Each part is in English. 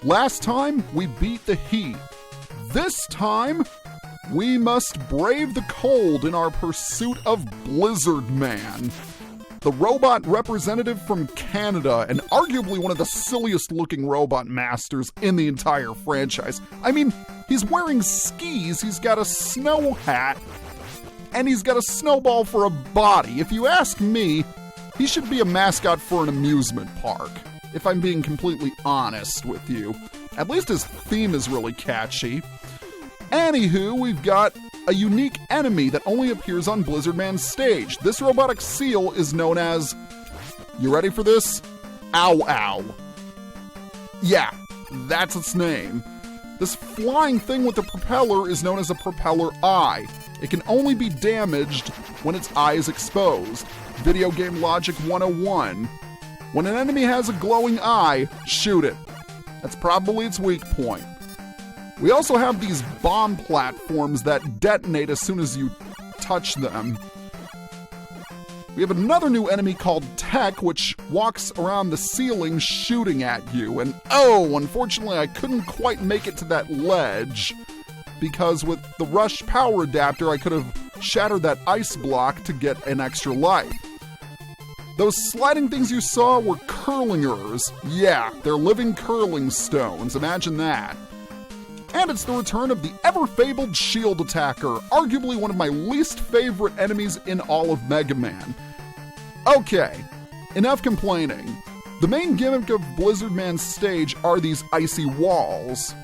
Last time, we beat the heat. This time, we must brave the cold in our pursuit of Blizzard Man, the robot representative from Canada, and arguably one of the silliest looking robot masters in the entire franchise. I mean, he's wearing skis, he's got a snow hat, and he's got a snowball for a body. If you ask me, he should be a mascot for an amusement park, if I'm being completely honest with you. At least his theme is really catchy. Anywho, we've got a unique enemy that only appears on Blizzard Man's stage. This robotic seal is known as, you ready for this? Ow Ow. Yeah, that's its name. This flying thing with the propeller is known as a propeller eye. It can only be damaged when its eye is exposed. Video game logic 101. When an enemy has a glowing eye, shoot it. That's probably its weak point. We also have these bomb platforms that detonate as soon as you touch them. We have another new enemy called Tech, which walks around the ceiling shooting at you. And oh, unfortunately I couldn't quite make it to that ledge, because with the Rush power adapter I could have shattered that ice block to get an extra life. Those sliding things you saw were curlingers. Yeah, they're living curling stones, imagine that. And it's the return of the ever-fabled Shield Attacker, arguably one of my least favorite enemies in all of Mega Man. Okay, enough complaining. The main gimmick of Blizzard Man's stage are these icy walls.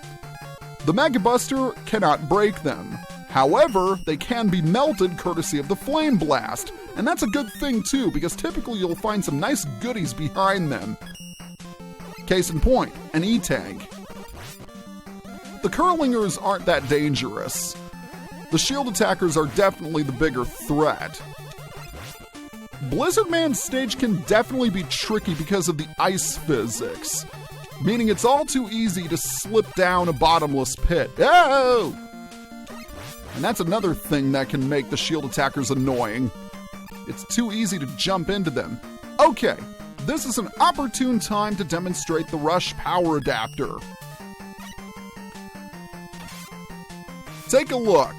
The Mega Buster cannot break them. However, they can be melted courtesy of the Flame Blast, and that's a good thing too, because typically you'll find some nice goodies behind them. Case in point, an E-Tank. The curlingers aren't that dangerous. The shield attackers are definitely the bigger threat. Blizzard Man's stage can definitely be tricky because of the ice physics, meaning it's all too easy to slip down a bottomless pit. Oh! And that's another thing that can make the shield attackers annoying. It's too easy to jump into them. Okay, this is an opportune time to demonstrate the Rush power adapter. Take a look.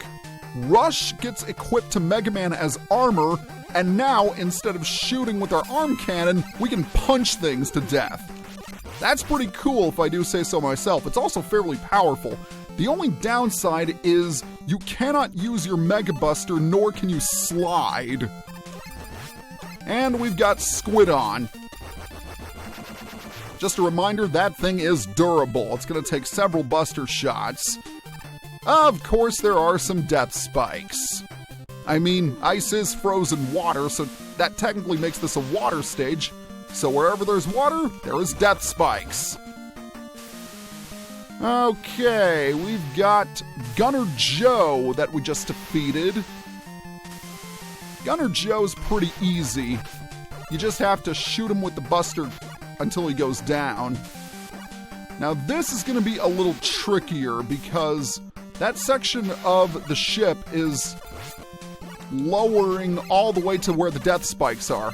Rush gets equipped to Mega Man as armor, and now instead of shooting with our arm cannon, we can punch things to death. That's pretty cool if I do say so myself. It's also fairly powerful. The only downside is you cannot use your Mega Buster, nor can you slide. And we've got Squidon. Just a reminder, that thing is durable. It's gonna take several buster shots. Of course, there are some death spikes. I mean, ice is frozen water, so that technically makes this a water stage. So wherever there's water, there is death spikes. Okay, we've got Gunner Joe that we just defeated. Gunner Joe's pretty easy. You just have to shoot him with the buster until he goes down. Now this is gonna be a little trickier because that section of the ship is lowering all the way to where the death spikes are.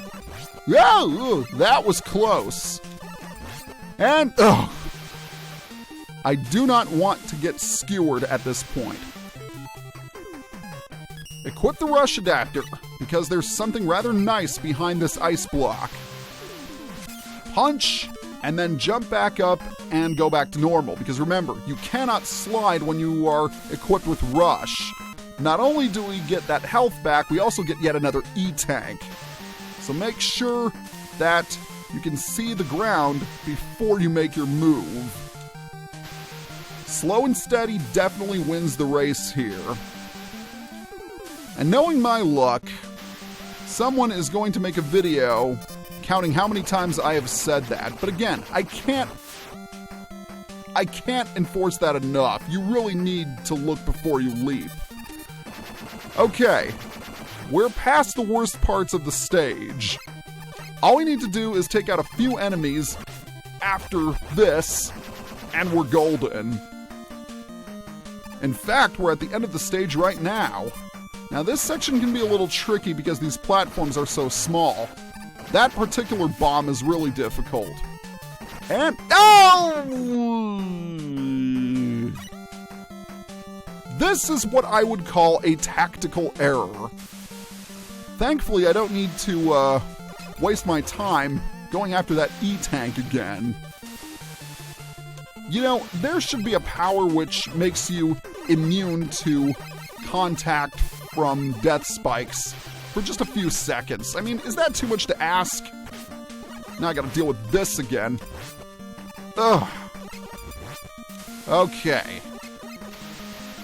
Oh, that was close. And, I do not want to get skewered at this point. Equip the Rush adapter, because there's something rather nice behind this ice block. Punch, and then jump back up and go back to normal, because remember, you cannot slide when you are equipped with Rush. Not only do we get that health back, we also get yet another E-Tank. So make sure that you can see the ground before you make your move. Slow and steady definitely wins the race here. And knowing my luck, someone is going to make a video counting how many times I have said that. But again, I can't enforce that enough. You really need to look before you leap. Okay, we're past the worst parts of the stage. All we need to do is take out a few enemies after this, and we're golden. In fact, we're at the end of the stage right now. Now this section can be a little tricky because these platforms are so small. That particular bomb is really difficult. And, oh! This is what I would call a tactical error. Thankfully, I don't need to waste my time going after that E-tank again. You know, there should be a power which makes you immune to contact from death spikes for just a few seconds. I mean, is that too much to ask? Now I gotta deal with this again. Ugh. Okay.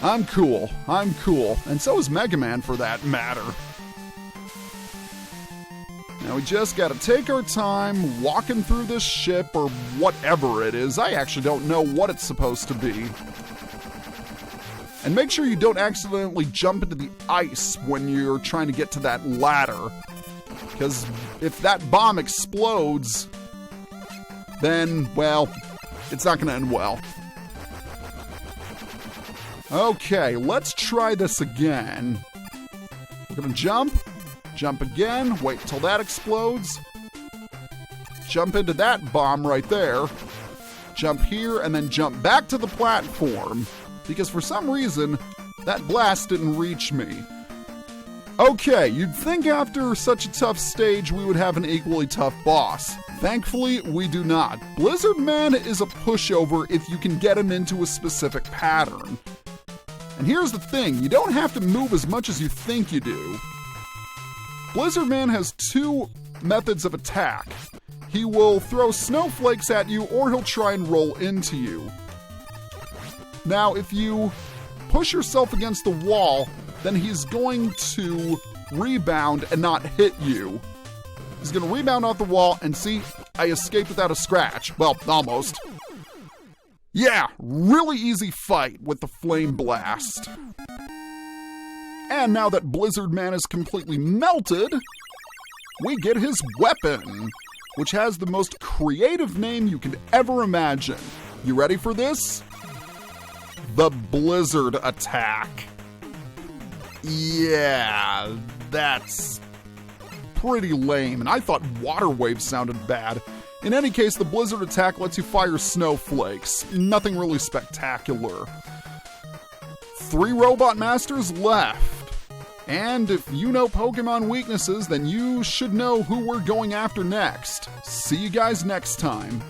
I'm cool. And so is Mega Man for that matter. Now we just gotta take our time walking through this ship or whatever it is. I actually don't know what it's supposed to be. And make sure you don't accidentally jump into the ice when you're trying to get to that ladder. Because if that bomb explodes, then, well, it's not gonna end well. Okay, let's try this again. We're gonna jump again, wait till that explodes, jump into that bomb right there, jump here, and then jump back to the platform, because for some reason, that blast didn't reach me. Okay, you'd think after such a tough stage we would have an equally tough boss. Thankfully, we do not. Blizzard Man is a pushover if you can get him into a specific pattern. And here's the thing, you don't have to move as much as you think you do. Blizzard Man has two methods of attack. He will throw snowflakes at you, or he'll try and roll into you. Now, if you push yourself against the wall, then he's going to rebound and not hit you. He's going to rebound off the wall, and see, I escaped without a scratch. Well, almost. Yeah, really easy fight with the Flame Blast. And now that Blizzard Man is completely melted, we get his weapon, which has the most creative name you could ever imagine. You ready for this? The Blizzard Attack. Yeah, that's pretty lame, and I thought Water Wave sounded bad. In any case, the Blizzard Attack lets you fire snowflakes. Nothing really spectacular. 3 Robot Masters left. And if you know Pokemon weaknesses, then you should know who we're going after next. See you guys next time.